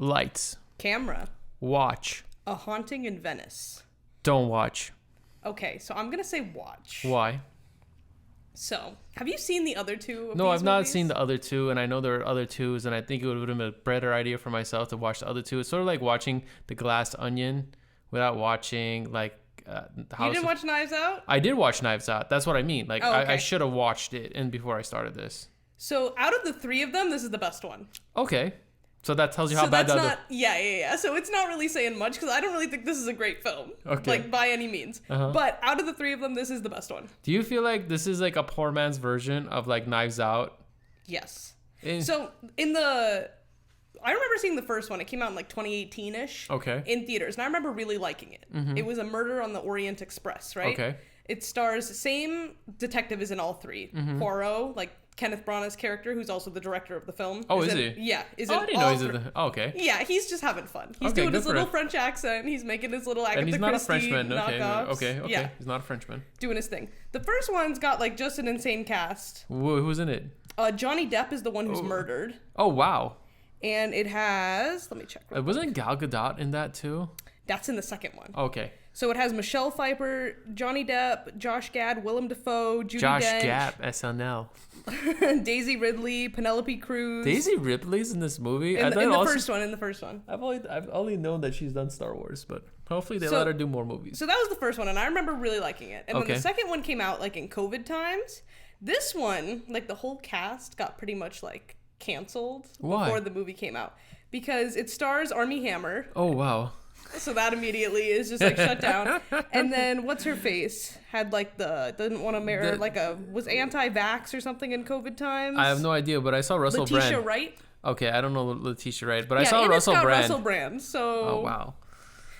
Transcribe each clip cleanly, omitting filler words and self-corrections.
Lights. Camera. Watch. A Haunting in Venice. Don't watch. Okay, so I'm going to say watch. Why? So, have you seen the other two of No, these I've not movies? seen the other two, and I know there are other twos, and I think it would have been a better idea for myself to watch the other two. It's sort of like watching The Glass Onion without watching, like... You didn't watch Knives Out? I did watch Knives Out. That's what I mean. Like, okay. I should have watched it and before I started this. So, out of the three of them, this is the best one. Okay. So that tells you how So bad that's the not... Yeah. So it's not really saying much, because I don't really think this is a great film. Okay. Like, by any means. Uh-huh. But out of the three of them, this is the best one. Do you feel like this is like a poor man's version of like Knives Out? Yes. Eh. So, I remember seeing the first one. It came out in like 2018-ish. Okay. In theaters. And I remember really liking it. Mm-hmm. It was a Murder on the Orient Express, right? Okay. It stars same detective as in all three. Mm-hmm. Poirot, like Kenneth Branagh's character, who's also the director of the film. Oh, is in, he? Yeah. Is Oh, in I didn't know all he's three. okay. Yeah, he's just having fun. He's Okay, doing good his for little him. French accent. He's making his little Agatha And he's not a Christie Frenchman. Okay. knockoffs. Okay. Yeah, He's not a Frenchman. doing his thing. The first one's got like just an insane cast. Who's in it? Johnny Depp is the one who's murdered. Oh, wow. And it has... Let me check. real quick. Wasn't Gal Gadot in that too? That's in the second one. Okay. So it has Michelle Pfeiffer, Johnny Depp, Josh Gad, Willem Dafoe, Judi Josh Dench, Gad, SNL. Daisy Ridley, Penelope Cruz. Daisy Ripley's in this movie? In the first one. I've only known that she's done Star Wars, but hopefully they let her do more movies. So that was the first one, and I remember really liking it. And then Okay. the second one came out like in COVID times. This one, like the whole cast got pretty much like canceled Why? before the movie came out. Because it stars Armie Hammer. Oh, wow. So that immediately is just like shut down. And then what's her face had like didn't want to marry was anti-vax or something in COVID times. I have no idea, but I saw Russell Letitia Brand. Wright. Okay, I don't know Letitia Wright, but I Yeah, saw and it's Russell got Brand. Russell Brand. So Oh, wow.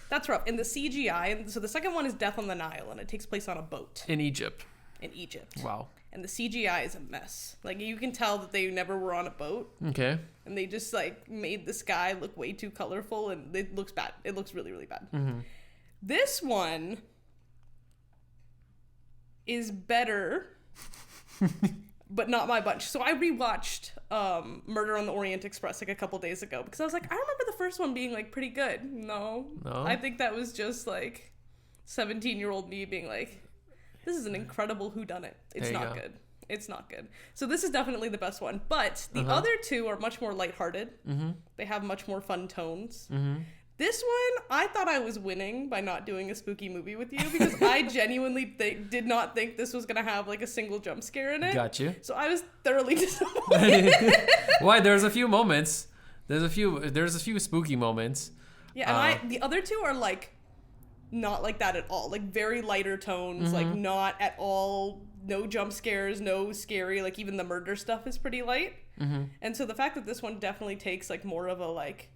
that's rough. And the CGI, and so the second one is Death on the Nile, and it takes place on a boat In Egypt. in Egypt. Wow. And the CGI is a mess. Like you can tell that they never were on a boat, Okay. and they just like made the sky look way too colorful, and it looks bad. It looks really, really bad. Mm-hmm. This one is better, but not my bunch. So I rewatched Murder on the Orient Express like a couple days ago because I was like, I remember the first one being like pretty good. No, I think that was just like 17-year-old me being like, this is an incredible whodunit. It's not good. It's not good. So this is definitely the best one. But the other two are much more lighthearted. Mm-hmm. They have much more fun tones. Mm-hmm. This one, I thought I was winning by not doing a spooky movie with you because I genuinely did not think this was going to have like a single jump scare in it. Got you. So I was thoroughly disappointed. Why? There's a few moments. There's a few spooky moments. Yeah, and the other two are like not like that at all. Like very lighter tones, like not at all, no jump scares, no scary, like even the murder stuff is pretty light. Mm-hmm. And so the fact that this one definitely takes like more of a like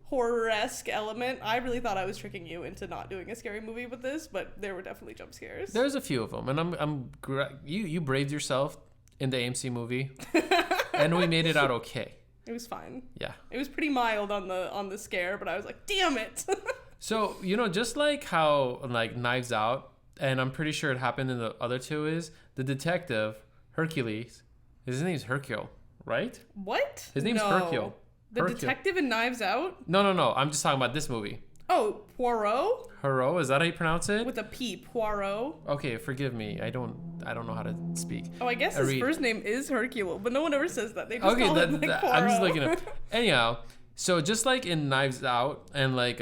horror-esque element, I really thought I was tricking you into not doing a scary movie with this, but there were definitely jump scares. There's a few of them, and you braved yourself in the AMC movie, and we made it out okay. It was fine. Yeah. It was pretty mild on the scare, but I was like, damn it. So, just like how like Knives Out, and I'm pretty sure it happened in the other two, is the detective, Hercules, his name's Hercule, right? What? His name's Hercule. The detective in Knives Out? No. I'm just talking about this movie. Oh, Poirot? Poirot, is that how you pronounce it? With a P, Poirot. Okay, forgive me. I don't know how to speak. Oh, I guess his first name is Hercule, but no one ever says that. They just call him like Poirot. I'm just looking up. Anyhow, so just like in Knives Out and like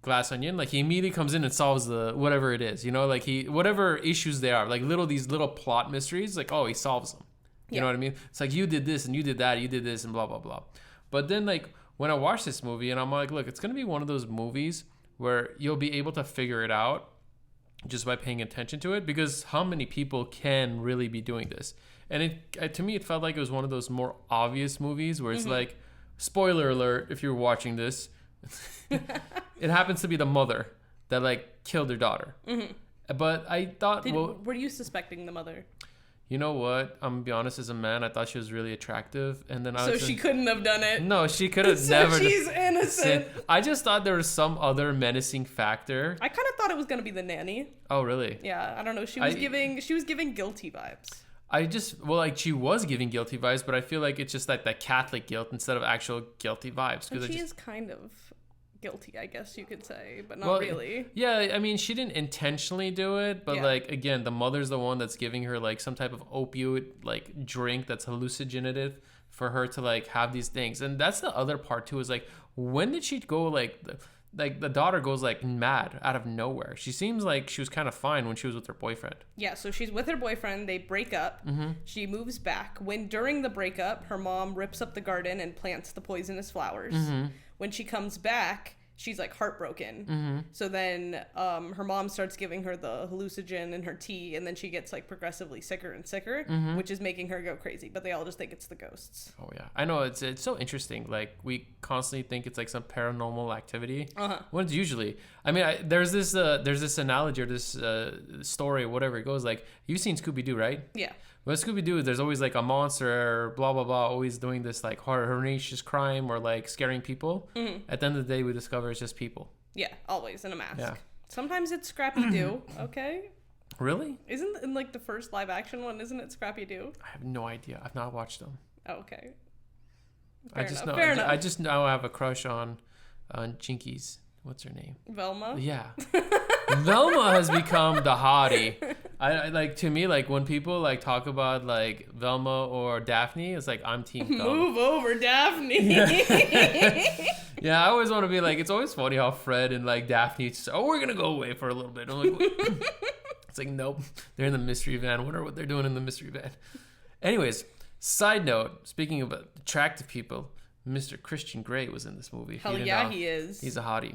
Glass Onion, like he immediately comes in and solves the whatever it is, like whatever issues they are, like these little plot mysteries, like he solves them. You know what I mean? It's like you did this and you did that, you did this and blah blah blah. But then like when I watch this movie and I'm like, look, it's gonna be one of those movies where you'll be able to figure it out just by paying attention to it, because how many people can really be doing this? And to me it felt like it was one of those more obvious movies where it's like, spoiler alert if you're watching this, it happens to be the mother that like killed her daughter. But I thought, were you suspecting the mother? You know what? I'm gonna be honest, as a man, I thought she was really attractive, and then she couldn't have done it. No, she could have never. So she's innocent. I just thought there was some other menacing factor. I kind of thought it was gonna be the nanny. Oh, really? Yeah, I don't know. She was giving guilty vibes. She was giving guilty vibes, but I feel like it's just like that Catholic guilt instead of actual guilty vibes. And she is kind of guilty, I guess you could say, but not really. Yeah, I mean, she didn't intentionally do it, but like, again, the mother's the one that's giving her like some type of opioid like drink that's hallucinative for her to like have these things. And that's the other part too, is like, when did she go like the daughter goes like mad out of nowhere? She seems like she was kind of fine when she was with her boyfriend. Yeah, so she's with her boyfriend. They break up. Mm-hmm. She moves back. During the breakup, her mom rips up the garden and plants the poisonous flowers. Mm-hmm. When she comes back, she's like heartbroken. Mm-hmm. So then her mom starts giving her the hallucinogen in her tea, and then she gets like progressively sicker and sicker, mm-hmm. which is making her go crazy. But they all just think it's the ghosts. Oh yeah, I know, it's so interesting. Like, we constantly think it's like some paranormal activity. Uh-huh. When it's usually, I mean, there's this analogy or this story, whatever it goes. Like, you've seen Scooby-Doo, right? Yeah. With Scooby-Doo, there's always like a monster or blah blah blah, always doing this like horrendous crime or like scaring people. Mm-hmm. At the end of the day, we discover it's just people. Yeah, always in a mask. Yeah. Sometimes it's Scrappy-Doo. Okay. Really? Isn't in like the first live action one? Isn't it Scrappy-Doo? I have no idea. I've not watched them. Oh, okay. Fair enough. I just know I have a crush on Jinkies. What's her name? Velma? Yeah. Velma has become the hottie. I like, to me, like, when people like talk about like Velma or Daphne, it's like, I'm team Velma. Move over, Daphne. Yeah, I always want to be like, it's always funny how Fred and like Daphne just, we're gonna go away for a little bit. I'm like, it's like, nope, they're in the mystery van. Wonder what they're doing in the mystery van. Anyways, side note, speaking of attractive people, Mr. Christian Grey was in this movie. Hell yeah, he is. He's a hottie.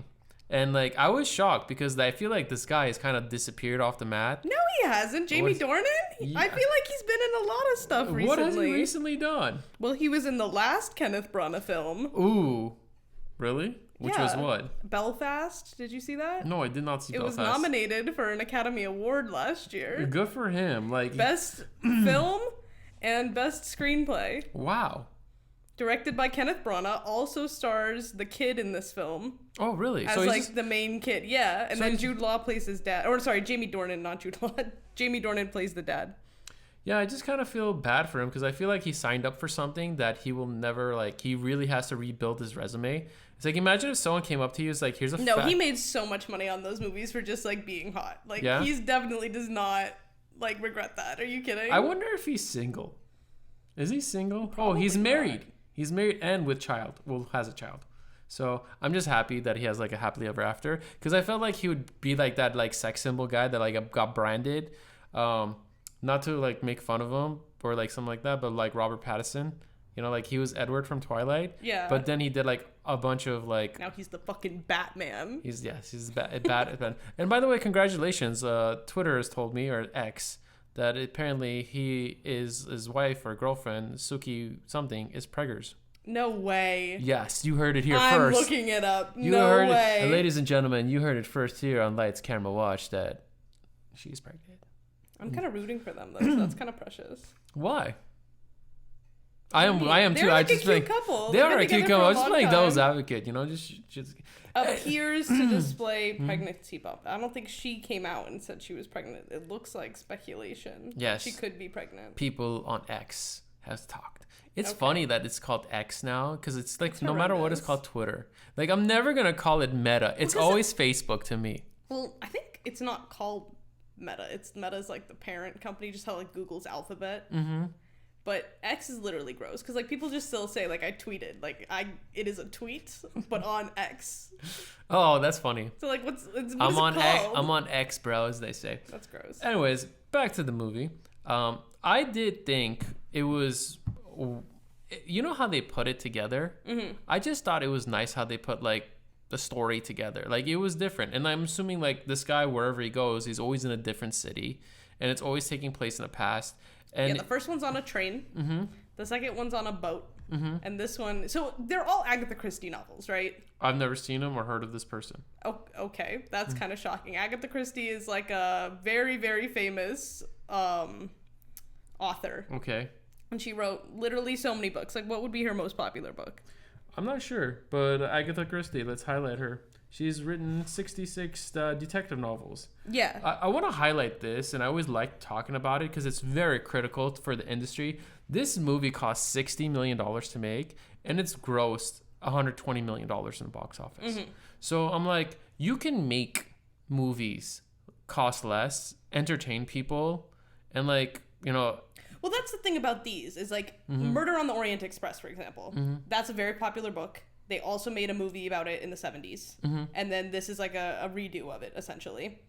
And like, I was shocked because I feel like this guy has kind of disappeared off the mat. No, he hasn't. Jamie Dornan? Yeah. I feel like he's been in a lot of stuff recently. What has he recently done? Well, he was in the last Kenneth Branagh film. Ooh. Really? Which was what? Belfast. Did you see that? No, I did not see Belfast. It was nominated for an Academy Award last year. Good for him. Like, Best film and best screenplay. Wow. Directed by Kenneth Branagh, also stars the kid in this film. Oh, really? As like the main kid, yeah. And then Jude Law plays his dad. Or sorry, Jamie Dornan, not Jude Law. Jamie Dornan plays the dad. Yeah, I just kind of feel bad for him because I feel like he signed up for something that he will never, like, he really has to rebuild his resume. It's like, imagine if someone came up to you, it's like, here's a No, he made so much money on those movies for just like being hot. Like, he's definitely does not like regret that. Are you kidding? I wonder if he's single. Is he single? Probably he's married. Not. He's married and with child. Well, has a child. So I'm just happy that he has like a happily ever after. Because I felt like he would be like that like sex symbol guy that like got branded. Not to like make fun of him or like something like that, but like Robert Pattinson. You know, like he was Edward from Twilight. Yeah. But then he did like a bunch of like. Now he's the fucking Batman. He's Batman. And by the way, congratulations. Twitter has told me, or X, that apparently his wife or girlfriend, Suki something, is preggers. No way. Yes, you heard it here I'm first. I'm looking it up. No way. And ladies and gentlemen, you heard it first here on Lights Camera Watch that she's pregnant. I'm kind of rooting for them though, so that's kind of precious. Why? I am too. They're like a cute couple. They are a cute couple. I was just playing devil's advocate, you know, just appears to display pregnancy bump. I don't think she came out and said she was pregnant. It looks like speculation. Yes. She could be pregnant. People on X have talked. It's funny that it's called X now because it's like no matter what, it's called Twitter. Like, I'm never going to call it Meta. It's always Facebook to me. Well, I think it's not called Meta. Meta's like the parent company, just how like Google's Alphabet. Mm-hmm. But X is literally gross because like people just still say like I tweeted, like it is a tweet but on X. Oh, that's funny. So like I'm on X, bro, as they say. That's gross. Anyways, back to the movie. I did think it was, you know how they put it together. Mm-hmm. I just thought it was nice how they put like the story together. Like, it was different, and I'm assuming like this guy, wherever he goes, he's always in a different city, and it's always taking place in the past. And the first one's on a train. Mm-hmm. The second one's on a boat. Mm-hmm. And this one... So, they're all Agatha Christie novels, right? I've never seen them or heard of this person. Oh, okay. That's kind of shocking. Agatha Christie is like a very, very famous author. Okay. And she wrote literally so many books. Like, what would be her most popular book? I'm not sure, but Agatha Christie, let's highlight her. She's written 66 detective novels. Yeah. I want to highlight this, and I always like talking about it because it's very critical for the industry. This movie cost $60 million to make, and it's grossed $120 million in the box office. Mm-hmm. So I'm like, you can make movies cost less, entertain people, and like, you know... Well, that's the thing about these, is like Murder on the Orient Express, for example. Mm-hmm. That's a very popular book. They also made a movie about it in the 70s. Mm-hmm. And then this is like a redo of it, essentially.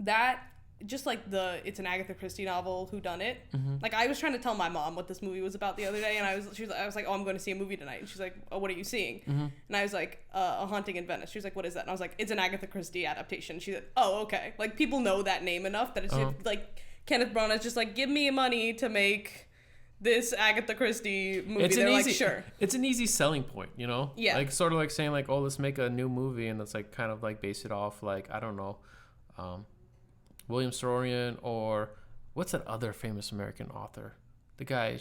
That, just like it's an Agatha Christie novel, whodunit. Mm-hmm. Like, I was trying to tell my mom what this movie was about the other day, and I was like, oh, I'm going to see a movie tonight. And she's like, oh, what are you seeing? Mm-hmm. And I was like, A Haunting in Venice. She was like, what is that? And I was like, it's an Agatha Christie adaptation. She said, oh, okay. Like, people know that name enough that it's just, like, Kenneth Branagh is just like, give me money to make this Agatha Christie movie. They're like, sure. It's an easy selling point, you know? Yeah. Like, sort of like saying, like, oh, let's make a new movie, and it's like kind of like base it off, like, I don't know, William Soroyan, or what's that other famous American author? The guy,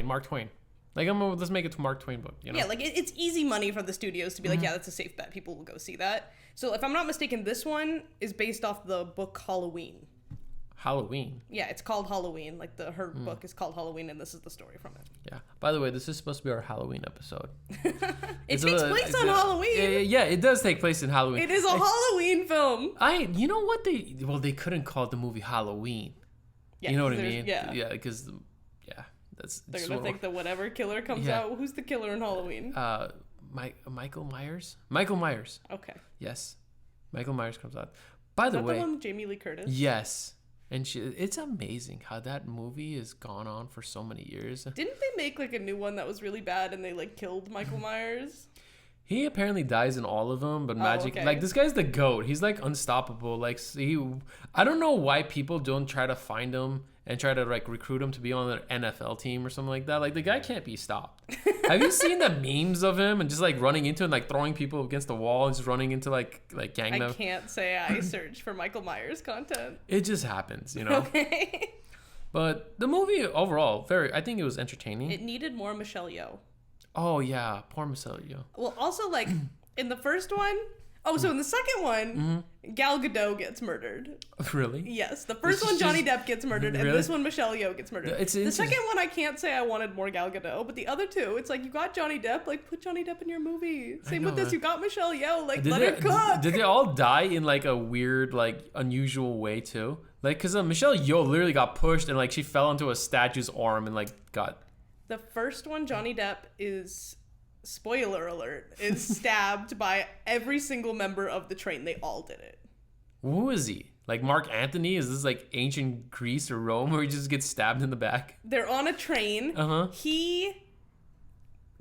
Mark Twain. Like, let's make it to Mark Twain book, you know? Yeah, like, it's easy money for the studios to be like, yeah, that's a safe bet. People will go see that. So, if I'm not mistaken, this one is based off the book Halloween. Halloween. Yeah, it's called Halloween. Like, her book is called Halloween, and this is the story from it. Yeah. By the way, this is supposed to be our Halloween episode. It takes place on Halloween. Yeah, it does take place in Halloween. It is a Halloween film. You know what they couldn't call the movie Halloween. Yeah, you know what I mean? Yeah. Yeah, because they're gonna think that whatever killer comes out. Who's the killer in Halloween? Michael Myers. Michael Myers. Okay. Yes, Michael Myers comes out. By the way, the one with Jamie Lee Curtis? Yes. And it's amazing how that movie has gone on for so many years. Didn't they make like a new one that was really bad and they like killed Michael Myers? He apparently dies in all of them, but like this guy's the GOAT. He's like unstoppable. Like I don't know why people don't try to find him and try to like recruit him to be on an NFL team or something like that. Like the guy can't be stopped. Have you seen the memes of him and just like running into and like throwing people against the wall and just running into like gang them? I can't say I search for Michael Myers content. It just happens, you know. Okay. But the movie overall, I think it was entertaining. It needed more Michelle Yeoh. Oh yeah, poor Michelle Yeoh. Well, also like in the first one. Oh, so in the second one, Gal Gadot gets murdered. Really? Yes. The first one, Johnny Depp gets murdered, and this one, Michelle Yeoh gets murdered. The second one, I can't say I wanted more Gal Gadot, but the other two, it's like, you got Johnny Depp, like, put Johnny Depp in your movie. Same with this, you got Michelle Yeoh, like, let her cook. Did they all die in, like, a weird, like, unusual way, too? Like, because Michelle Yeoh literally got pushed, and, like, she fell into a statue's arm and, like, got... The first one, Johnny Depp is... Spoiler alert, is stabbed by every single member of the train. They all did it. Who is he? Like Mark Antony? Is this like ancient Greece or Rome where he just gets stabbed in the back? They're on a train. Uh-huh. He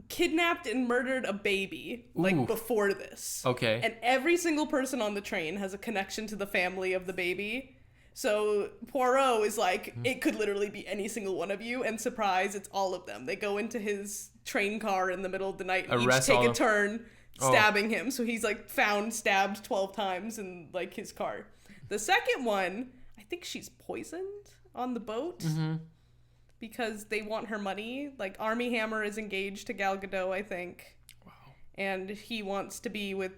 kidnapped and murdered a baby like before this. Okay. And every single person on the train has a connection to the family of the baby. So Poirot is like, it could literally be any single one of you, and surprise, it's all of them. They go into his train car in the middle of the night and each take a turn stabbing him. So he's like found stabbed 12 times in like his car. The second one, I think she's poisoned on the boat because they want her money. Like Armie Hammer is engaged to Gal Gadot, I think. Wow. And he wants to be with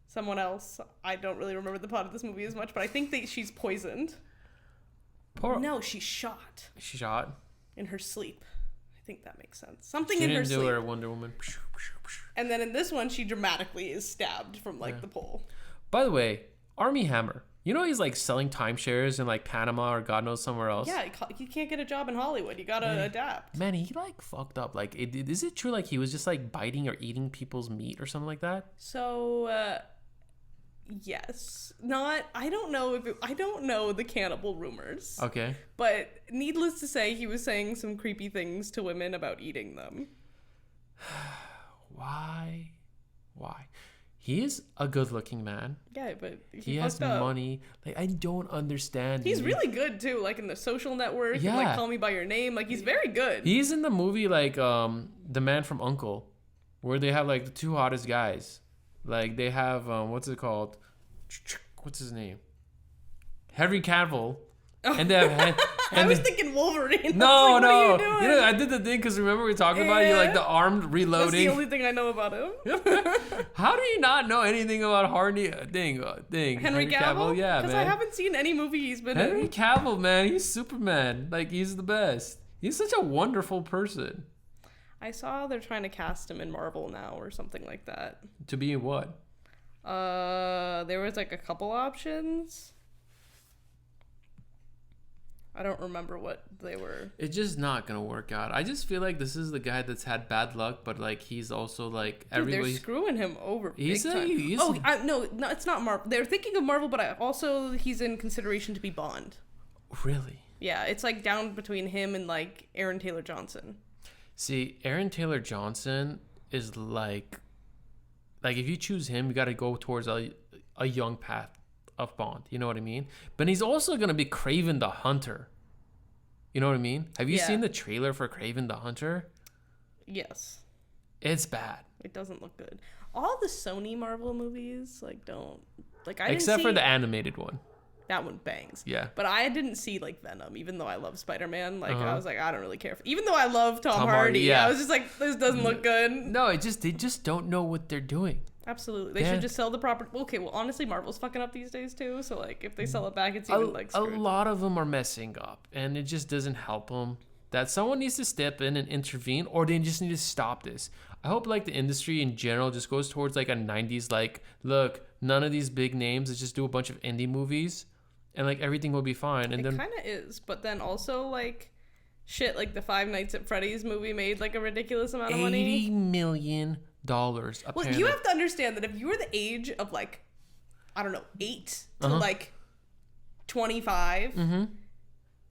someone else. I don't really remember the plot of this movie as much, but I think that she's poisoned. No, she's shot. She's shot? In her sleep. I think that makes sense. Something in her sleep. She didn't do her Wonder Woman. And then in this one, she dramatically is stabbed from like the pole. By the way, Armie Hammer. You know he's like selling timeshares in like Panama or God knows somewhere else. Yeah, you can't get a job in Hollywood. You gotta adapt. Man, he like fucked up. Like, is it true? Like he was just like biting or eating people's meat or something like that? So, yes. I don't know the cannibal rumors. Okay. But needless to say, he was saying some creepy things to women about eating them. Why? He is a good-looking man. Yeah, but he has money. Like, I don't understand. He's really good too. Like in The Social Network, and like Call Me by Your Name. Like he's very good. He's in the movie like The Man from U.N.C.L.E., where they have like the two hottest guys. Like they have what's it called? What's his name? Henry Cavill. Oh. And they have I was thinking Wolverine. No, like, no. What are you doing? You know, I did the thing because remember we were talking about you like the armed reloading. That's the only thing I know about him. How do you not know anything about Henry Cavill? Yeah, man. Because I haven't seen any movie he's been Henry in. Cavill, man, he's Superman. Like, he's the best. He's such a wonderful person. I saw they're trying to cast him in Marvel now or something like that. To be in what? There was like a couple options. I don't remember what they were. It's just not gonna work out. I just feel like this is the guy that's had bad luck, but like he's also like everybody. They're screwing him over. He's big time. No, it's not Marvel. They're thinking of Marvel, but he's in consideration to be Bond. Really? Yeah, it's like down between him and like Aaron Taylor Johnson. See, Aaron Taylor Johnson is like if you choose him, you got to go towards a young path of Bond. You know what I mean? But he's also going to be Kraven the Hunter. You know what I mean? Have you seen the trailer for Kraven the Hunter? Yes. It's bad. It doesn't look good. All the Sony Marvel movies don't except for the animated one. That one bangs. Yeah. But I didn't see like Venom, even though I love Spider-Man. I was like, I don't really care. Even though I love Tom Hardy, yeah. I was just like, this doesn't look good. No, they just don't know what they're doing. Absolutely. They should just sell the property. Okay, well, honestly, Marvel's fucking up these days too. So like, if they sell it back, it's even like screwed. A lot of them are messing up, and it just doesn't help them. That someone needs to step in and intervene, or they just need to stop this. I hope like the industry in general just goes towards like a 90s, like, look, none of these big names, let's just do a bunch of indie movies. And like everything will be fine. And it kind of is, but then also like shit, like the Five Nights at Freddy's movie made like a ridiculous amount of money. $80 million. Apparently. Well, you have to understand that if you were the age of like, I don't know, 8 to like 25,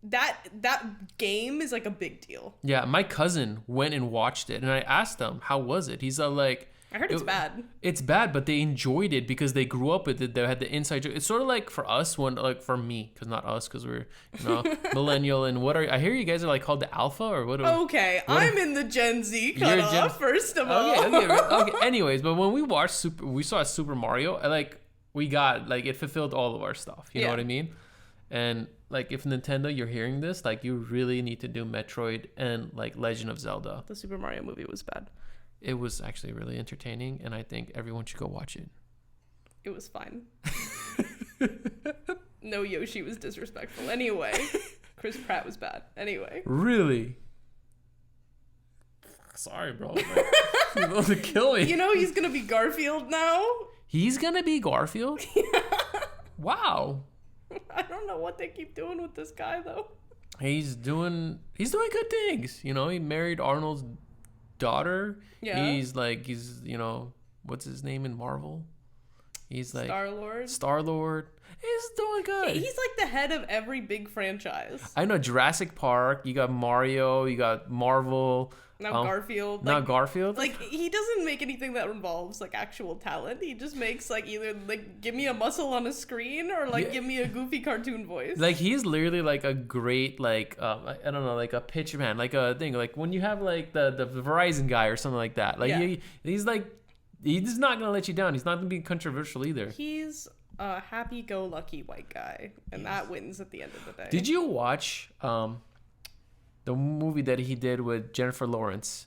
that game is like a big deal. Yeah, my cousin went and watched it, and I asked him, "How was it?" He's like, I heard it's bad. It's bad, but they enjoyed it because they grew up with it. They had the inside joke. It's sort of like for us, for me, because not us, because we're millennial. And I hear you guys are like called the Alpha or what? Okay, I'm in the Gen Z cutoff. First of all. Okay. Anyways, but when we watched we saw Super Mario. We got like it fulfilled all of our stuff. You know what I mean? And like if Nintendo, you're hearing this, like you really need to do Metroid and like Legend of Zelda. The Super Mario movie was bad. It was actually really entertaining, and I think everyone should go watch it. It was fine. No, Yoshi was disrespectful. Anyway, Chris Pratt was bad. Anyway. Really? Sorry, bro. You're going to kill me. You know he's going to be Garfield now? He's going to be Garfield? Yeah. Wow. I don't know what they keep doing with this guy, though. He's doing good things. You know, he married Arnold's daughter. Yeah. He's what's his name in Marvel? He's like Star-Lord. He's doing good. He's like the head of every big franchise. I know. Jurassic Park, you got Mario, you got Marvel. Now Garfield. Not Garfield? Like, he doesn't make anything that involves, like, actual talent. He just makes, like, either, like, give me a muscle on a screen or, like, give me a goofy cartoon voice. Like, he's literally, like, a great, like, I don't know, like, a pitcher man. Like, a thing. Like, when you have, like, the Verizon guy or something like that. Like, he's, like, he's not going to let you down. He's not going to be controversial either. He's a happy-go-lucky white guy. And that wins at the end of the day. Did you watch the movie that he did with Jennifer Lawrence?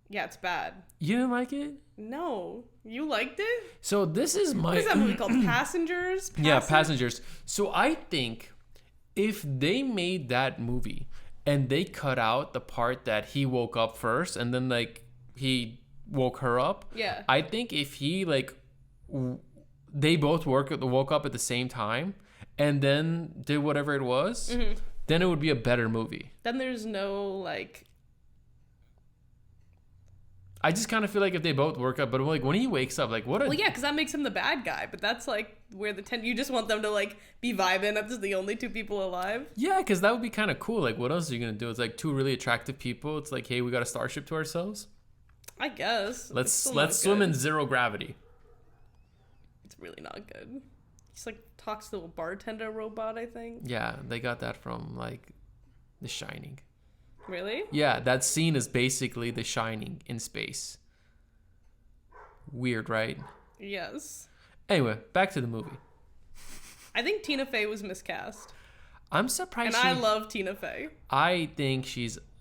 Yeah, it's bad. You didn't like it? No. You liked it? So this is What is that movie called? Passengers? Yeah, Passengers. So I think if they made that movie and they cut out the part that he woke up first and then like he woke her up. Yeah. I think if he like they both woke up at the same time and then did whatever it was, then it would be a better movie. Then there's no like. I just kind of feel like if they both work up, but like when he wakes up, like what? Well, yeah, because that makes him the bad guy. But that's like where you just want them to like be vibing. That's the only two people alive. Yeah, because that would be kind of cool. Like, what else are you gonna do? It's like two really attractive people. It's like, hey, we got a starship to ourselves. I guess. Let's swim in zero gravity. It's really not good. He's like talks to a bartender robot, I think. Yeah, they got that from like The Shining. Really? Yeah, that scene is basically The Shining in space. Weird, right? Yes. Anyway, back to the movie. I think Tina Fey was miscast. I'm surprised. And I love Tina Fey.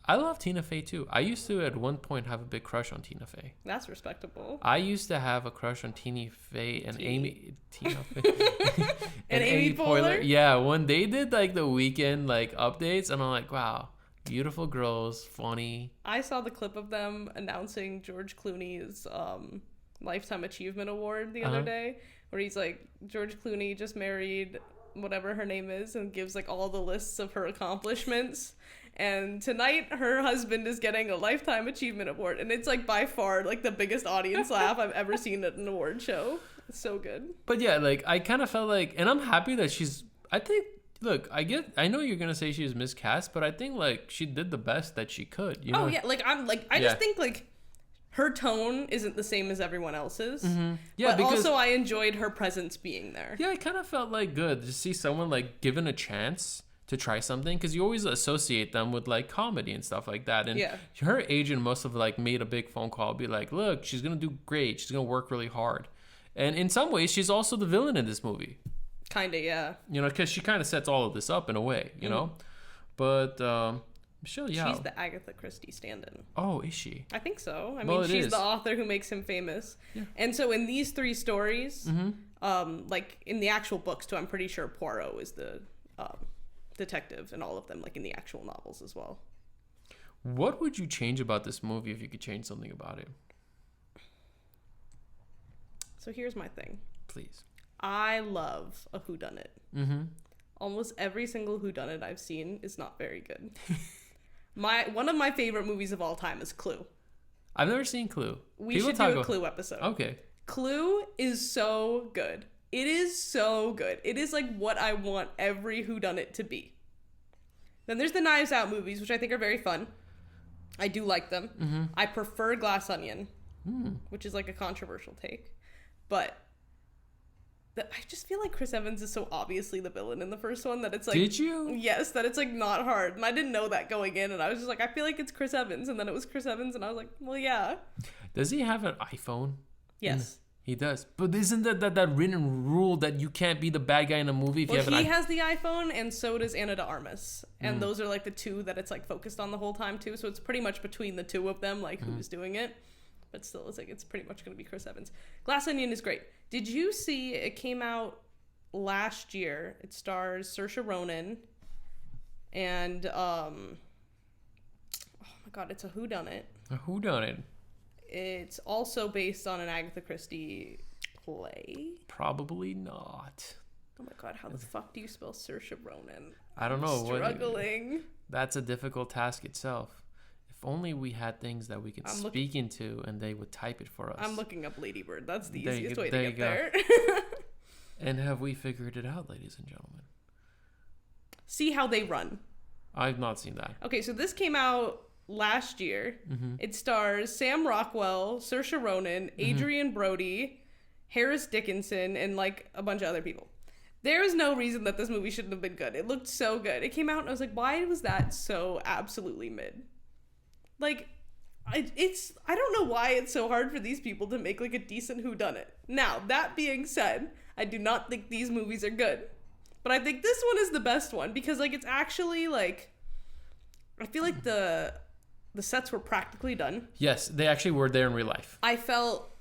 I love Tina Fey too. I used to at one point have a big crush on Tina Fey. That's respectable. I used to have a crush on Tina Fey and Tina Fey and Amy Poehler. Yeah, when they did like the weekend like updates, and I'm like, wow, beautiful girls, funny. I saw the clip of them announcing George Clooney's Lifetime Achievement Award the other day, where he's like, George Clooney just married whatever her name is and gives like all the lists of her accomplishments. And tonight, her husband is getting a Lifetime Achievement Award. And it's, like, by far, like, the biggest audience laugh I've ever seen at an award show. It's so good. But, yeah, like, I kind of felt like... And I'm happy that she's... I think... Look, I know you're going to say she was miscast, but I think, like, she did the best that she could. You know? Oh, yeah. Like, I just think, like, her tone isn't the same as everyone else's. Mm-hmm. Yeah, but also I enjoyed her presence being there. Yeah, I kind of felt, like, good to see someone, like, given a chance to try something, because you always associate them with like comedy and stuff like that, and her agent must have like made a big phone call, be like, look, she's gonna do great, she's gonna work really hard. And in some ways she's also the villain in this movie, kinda. Yeah, you know, because she kind of sets all of this up in a way, you know. But Michelle Yeoh, she's the Agatha Christie stand-in. Oh, is she? I think so. I mean, she's the author who makes him famous. And so in these three stories, like in the actual books too, I'm pretty sure Poirot is the detective in all of them, like in the actual novels as well. What would you change about this movie if you could change something about it? So here's my thing. Please. I love a whodunit. Mm-hmm. Almost every single whodunit I've seen is not very good. One of my favorite movies of all time is Clue. I've never seen Clue. We should do a Clue episode. Okay. Clue is so good. It is so good. It is like what I want every whodunit to be. Then there's the Knives Out movies, which I think are very fun. I do like them. Mm-hmm. I prefer Glass Onion, which is like a controversial take. But I just feel like Chris Evans is so obviously the villain in the first one that it's like... Did you? Yes, that it's like not hard. And I didn't know that going in. And I was just like, I feel like it's Chris Evans. And then it was Chris Evans. And I was like, well, yeah. Does he have an iPhone? Yes. He does. But isn't that written rule that you can't be the bad guy in a movie if you have an iPhone? He has the iPhone, and so does Ana de Armas. And those are like the two that it's like focused on the whole time too. So it's pretty much between the two of them, like who's doing it. But still, it's like it's pretty much going to be Chris Evans. Glass Onion is great. Did you see it came out last year? It stars Saoirse Ronan. And, oh my God, it's a whodunit. A whodunit. It's also based on an Agatha Christie play. Probably not. Oh my God, how the fuck do you spell Saoirse Ronan? I don't know. Struggling. That's a difficult task itself. If only we had things that we could speak into and they would type it for us. I'm looking up Lady Bird. That's the easiest way to get there. And have we figured it out, ladies and gentlemen? See How They Run. I've not seen that. Okay, so this came out last year. It stars Sam Rockwell, Saoirse Ronan, Adrian Brody, Harris Dickinson, and like a bunch of other people. There is no reason that this movie shouldn't have been good. It looked so good. It came out and I was like, why was that so absolutely mid? Like, I don't know why it's so hard for these people to make like a decent whodunit. Now, that being said, I do not think these movies are good. But I think this one is the best one because like it's actually like, I feel like the sets were practically done. Yes, they actually were there in real life. I felt,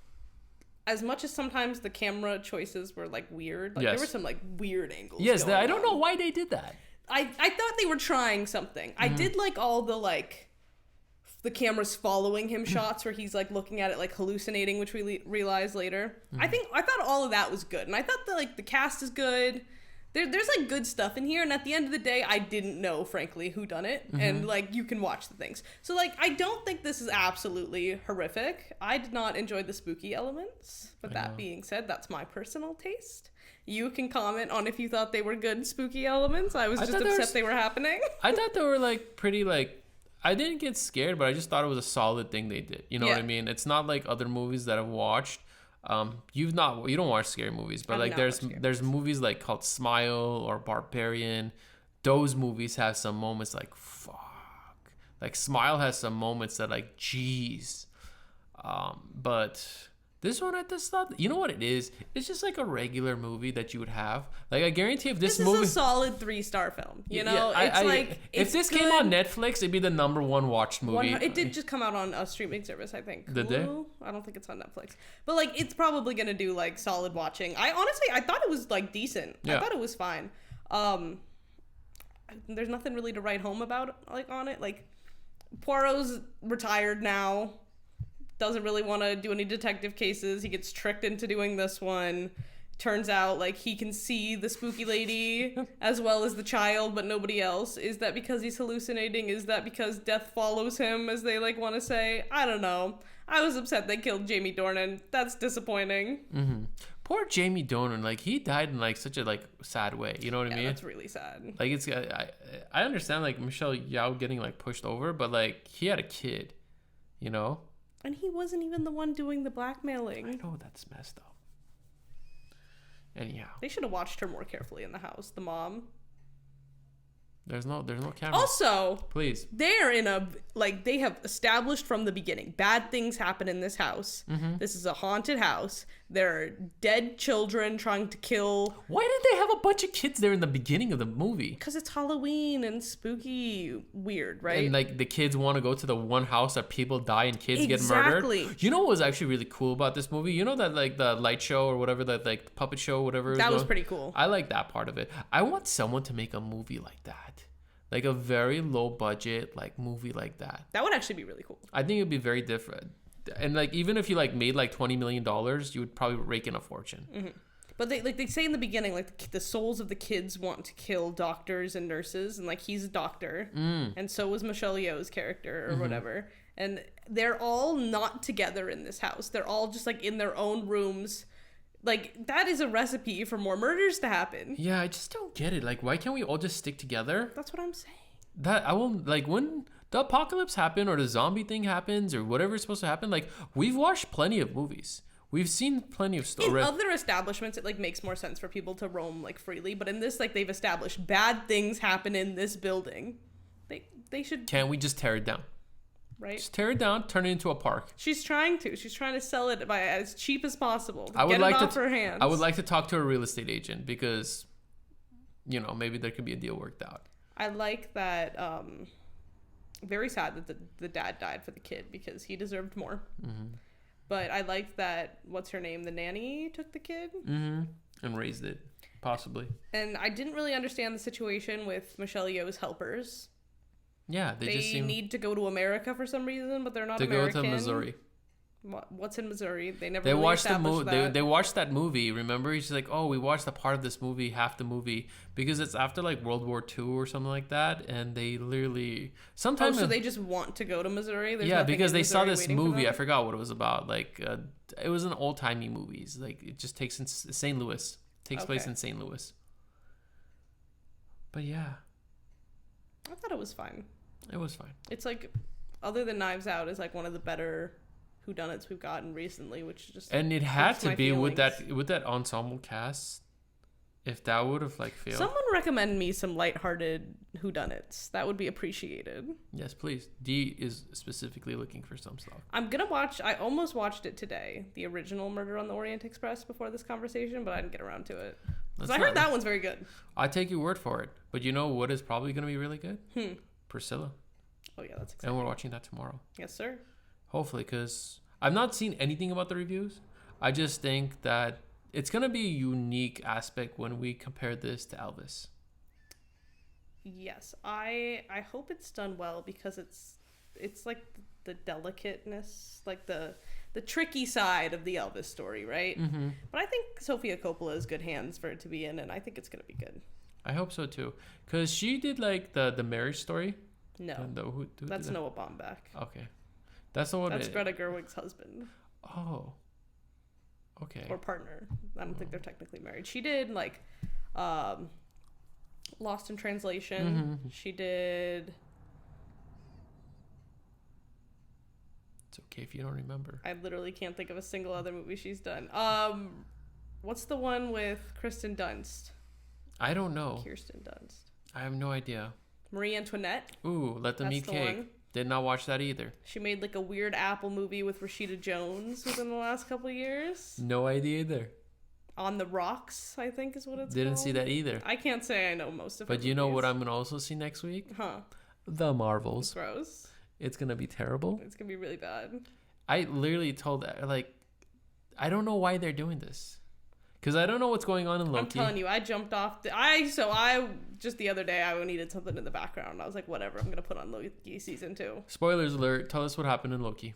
as much as sometimes the camera choices were like weird, like there were some like weird angles. Yes, I don't know why they did that. I thought they were trying something. I did like all the like the camera's following him shots where he's like looking at it like hallucinating, which we realize later. I thought all of that was good, and I thought that like the cast is good. There's like good stuff in here, and at the end of the day, I didn't know, frankly, who done it, and like you can watch the things. So like I don't think this is absolutely horrific. I did not enjoy the spooky elements, but that being said, that's my personal taste. You can comment on if you thought they were good spooky elements. I was just upset they were happening. I thought they were like pretty like. I didn't get scared, but I just thought it was a solid thing they did. You know what I mean? It's not like other movies that I've watched. You don't watch scary movies, but like there's movies like called Smile or Barbarian. Those movies have some moments like fuck. Like Smile has some moments that like geez. But This one, I just thought, you know what it is? It's just like a regular movie that you would have. Like, I guarantee if this movie... This is a solid 3-star film, you know? If this came on Netflix, it'd be the number 1 watched movie. It did just come out on a streaming service, I think. Did they? I don't think it's on Netflix. But, like, it's probably going to do, like, solid watching. I thought it was, like, decent. Yeah. I thought it was fine. There's nothing really to write home about, like, on it. Like, Poirot's retired now. Doesn't really want to do any detective cases. He gets tricked into doing this one. Turns out, like, he can see the spooky lady as well as the child, but nobody else. Is that because he's hallucinating? Is that because death follows him, as they, like, want to say? I don't know. I was upset they killed Jamie Dornan. That's disappointing. Mm-hmm. Poor Jamie Dornan. Like, he died in, like, such a, like, sad way. You know what I mean? That's really sad. Like, it's... I understand, like, Michelle Yeoh getting, like, pushed over, but, like, he had a kid, you know? And he wasn't even the one doing the blackmailing. I know, that's messed up. Anyhow. They should have watched her more carefully in the house, the mom. There's no camera. Also, please. They're in a, like, they have established from the beginning, bad things happen in this house. Mm-hmm. This is a haunted house. There are dead children trying to kill. Why did they have a bunch of kids there in the beginning of the movie? Because it's Halloween and spooky weird, right? And, like, the kids want to go to the one house that people die and kids get murdered. You know what was actually really cool about this movie? You know that, like, the light show or whatever, that, like, puppet show, whatever. That was pretty cool. I like that part of it. I want someone to make a movie like that. Like a very low budget, like, movie like that. That would actually be really cool. I think it'd be very different. And, like, even if you, like, made like $20 million, you would probably rake in a fortune. Mm-hmm. But they say in the beginning, like, the souls of the kids want to kill doctors and nurses, and, like, he's a doctor, and so was Michelle Yeoh's character or whatever. And they're all not together in this house. They're all just, like, in their own rooms. Like, that is a recipe for more murders to happen. Yeah, I just don't get it. Like, why can't we all just stick together? That's what I'm saying. That I will, like, when the apocalypse happens or the zombie thing happens or whatever is supposed to happen, like, we've watched plenty of movies. We've seen plenty of stories. In other establishments, it, like, makes more sense for people to roam, like, freely. But in this, like, they've established bad things happen in this building. They should... Can't we just tear it down? Right. Just tear it down, turn it into a park. She's trying to sell it by as cheap as possible. I would get like it off her hands. I would like to talk to a real estate agent because, you know, maybe there could be a deal worked out. I like that. Very sad that the dad died for the kid because he deserved more. Mm-hmm. But I like that. What's her name? The nanny took the kid and raised it, possibly. And I didn't really understand the situation with Michelle Yeoh's helpers. Yeah, they just need to go to America for some reason, but they're not American. They go to Missouri. What's in Missouri? They never. They really watched the movie. They watched that movie. Remember, he's like, "Oh, we watched a part of this movie, half the movie, because it's after like World War II or something like that." And they literally sometimes. Oh, so they just want to go to Missouri? Yeah, because they saw this movie. I forgot what it was about. Like, it was an old timey movies. Like, it just takes in St. Louis. Takes place in St. Louis. But yeah, I thought it was fine. It was fine. It's like, other than Knives Out, is like one of the better whodunits we've gotten recently, which just and it had to be with that ensemble cast. If that would have like failed, someone recommend me some lighthearted whodunits. That would be appreciated. Yes, please. D is specifically looking for some stuff. I'm gonna watch. I almost watched it today, the original Murder on the Orient Express, before this conversation, but I didn't get around to it. Because I heard that one's very good. I take your word for it. But you know what is probably gonna be really good? Priscilla. Oh yeah, that's exciting. And we're watching that tomorrow. Yes, sir. Hopefully, because I've not seen anything about the reviews. I just think that it's going to be a unique aspect when we compare this to Elvis. Yes, I hope it's done well because it's like the delicateness, like the tricky side of the Elvis story, right? Mm-hmm. But I think Sofia Coppola has good hands for it to be in, and I think it's going to be good. I hope so too, because she did like the Marriage Story. No, who that's Noah Baumbach. Okay, that's the one. That's Greta Gerwig's husband. Oh, okay. Or partner. I don't think they're technically married. She did like Lost in Translation. Mm-hmm. She did. It's okay if you don't remember. I literally can't think of a single other movie she's done. What's the one with Kristen Dunst? I don't know. Kirsten Dunst. I have no idea. Marie Antoinette. Ooh, Let Them Eat Cake. One. Did not watch that either. She made like a weird Apple movie with Rashida Jones within the last couple of years. No idea either. On the Rocks, I think is what it's Didn't called. see that either. I can't say I know most of it. But you know what I'm going to also see next week? Huh. The Marvels. Gross. It's going to be terrible. It's going to be really bad. I literally told, like, I don't know why they're doing this. Because I don't know what's going on in Loki. I'm telling you, I jumped off. I just the other day, I needed something in the background. I was like, whatever, I'm going to put on Loki season 2. Spoilers alert. Tell us what happened in Loki.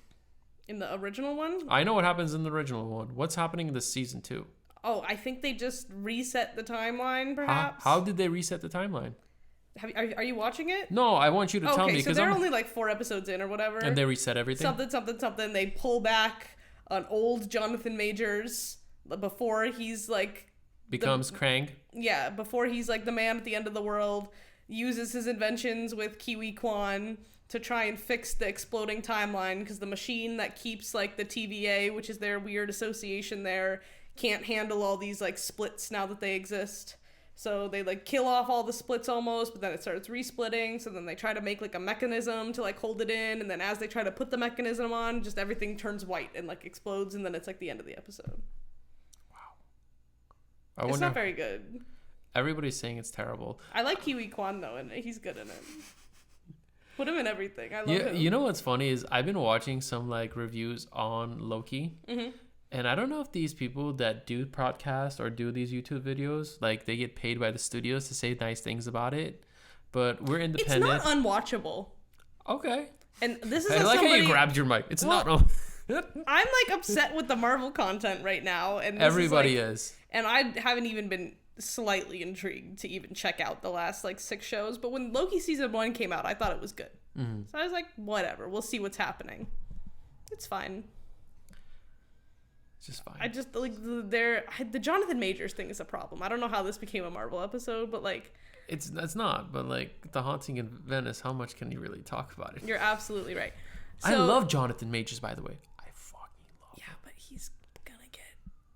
In the original one? I know what happens in the original one. What's happening in the season 2? Oh, I think they just reset the timeline, perhaps. How did they reset the timeline? Are you watching it? No, I want you to tell me. Okay, so they're only like 4 episodes in or whatever. And they reset everything? Something. They pull back an old Jonathan Majors before he's like... Becomes Krang? Yeah, before he's like the man at the end of the world, uses his inventions with Kiwi Kwan to try and fix the exploding timeline because the machine that keeps like the TVA, which is their weird association there, can't handle all these like splits now that they exist. So they like kill off all the splits almost, but then it starts resplitting. So then they try to make like a mechanism to like hold it in. And then as they try to put the mechanism on, just everything turns white and like explodes. And then it's like the end of the episode. It's not very good. Everybody's saying it's terrible. I like Kiwi Kwan though, and he's good in it. Put him in everything. I love him. You know what's funny is I've been watching some like reviews on Loki. Mm-hmm. And I don't know if these people that do podcasts or do these YouTube videos, like they get paid by the studios to say nice things about it. But we're independent. It's not unwatchable. Okay. And this is I like how you grabbed your mic. It's not. I'm like upset with the Marvel content right now, and everybody is. And I haven't even been slightly intrigued to even check out the last like 6 shows. But when Loki season 1 came out, I thought it was good. Mm-hmm. So I was like, whatever, we'll see what's happening. It's fine. It's just fine. I just like the Jonathan Majors thing is a problem. I don't know how this became a Marvel episode, but like it's not. But like The Haunting in Venice, how much can you really talk about it? You're absolutely right. I love Jonathan Majors, by the way. I fucking love him. Yeah, but he's gonna get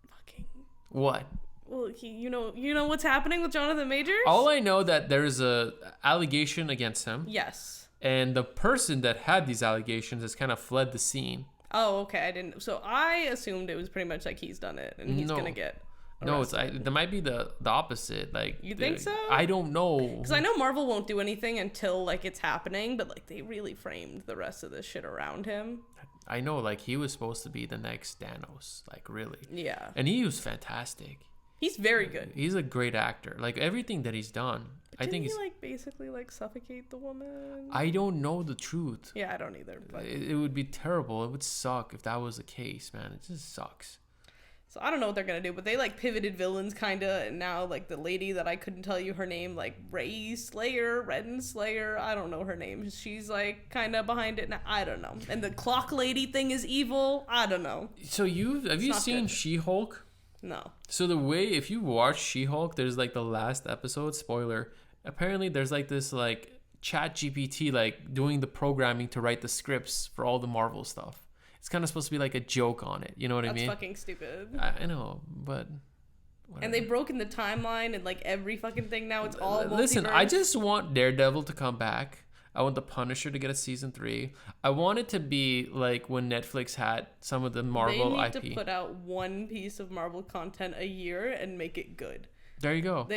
fucking what? Well, you know what's happening with Jonathan Majors? All I know that there's a allegation against him. Yes. And the person that had these allegations has kind of fled the scene. Oh, okay. I didn't. So I assumed it was pretty much like he's done it and he's gonna get arrested. No, there might be the opposite. Like you think so? I don't know. Because I know Marvel won't do anything until like it's happening, but like they really framed the rest of this shit around him. I know, like he was supposed to be the next Thanos, like really. Yeah. And he was fantastic. He's very good. He's a great actor. Like everything that he's done. I think he's like basically like suffocate the woman. I don't know the truth. Yeah, I don't either. But it would be terrible. It would suck if that was the case, man. It just sucks. So I don't know what they're gonna do, but they like pivoted villains kinda, and now like the lady that I couldn't tell you her name, like Ren Slayer, I don't know her name. She's like kinda behind it now. I don't know. And the clock lady thing is evil. I don't know. So have you seen She-Hulk? No. So if you watch She-Hulk, there's like the last episode, spoiler, apparently there's like this like chat GPT like doing the programming to write the scripts for all the Marvel stuff. It's kind of supposed to be like a joke on it. You know what I mean? That's fucking stupid. I know, but whatever. And they've broken the timeline and like every fucking thing now. It's all Listen, multiverse. I just want Daredevil to come back. I want the Punisher to get a season 3. I want it to be like when Netflix had some of the Marvel IP. They need to put out one piece of Marvel content a year and make it good. There you go.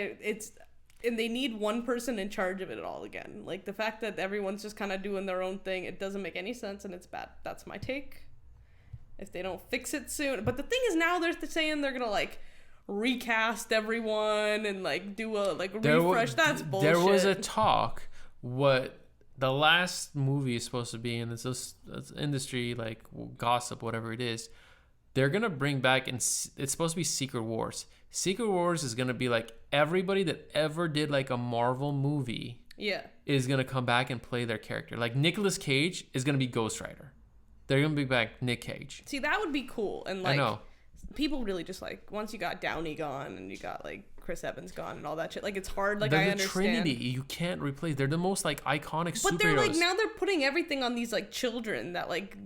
And they need one person in charge of it all again. Like the fact that everyone's just kind of doing their own thing, it doesn't make any sense and it's bad. That's my take. If they don't fix it soon. But the thing is now they're saying they're going to like recast everyone and like do a like refresh. That's bullshit. There was a talk what the last movie is supposed to be, and it's industry like gossip, whatever it is. They're gonna bring back, and it's supposed to be Secret Wars. Secret Wars is gonna be like everybody that ever did like a Marvel movie. Yeah. Is gonna come back and play their character. Like Nicolas Cage is gonna be Ghost Rider. They're gonna bring back Nick Cage. See, that would be cool, and like I know. People really just like once you got Downey gone and you got like Chris Evans gone and all that shit. Like it's hard. Like they're I the understand. Trinity. You can't replace. They're the most like iconic superheroes. But they're like now they're putting everything on these like children that like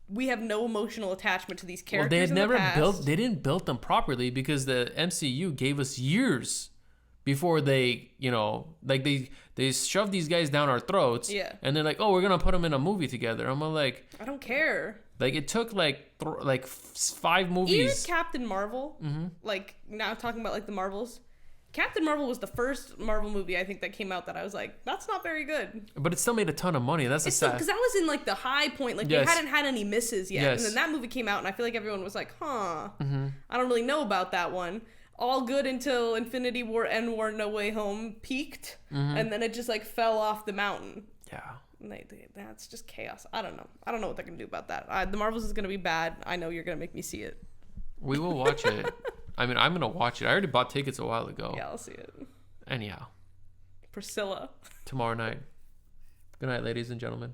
we have no emotional attachment to these characters. Well, they didn't build them properly because the MCU gave us years before they, like they shove these guys down our throats. Yeah. And they're like, oh, we're going to put them in a movie together. I'm like, I don't care. Like, it took like 5 movies. Even Captain Marvel, like now talking about like the Marvels, Captain Marvel was the first Marvel movie I think that came out that I was like, that's not very good. But it still made a ton of money. That's sad. Because that was in like the high point. Like they hadn't had any misses yet. Yes. And then that movie came out and I feel like everyone was like, I don't really know about that one. All good until Infinity War, End War, No Way Home peaked. And then it just like fell off the mountain. Yeah. That's just chaos. I don't know. I don't know what they're going to do about that. The Marvels is going to be bad. I know you're going to make me see it. We will watch it. I mean, I'm going to watch it. I already bought tickets a while ago. Yeah, I'll see it. Anyhow. Priscilla. Tomorrow night. Good night, ladies and gentlemen.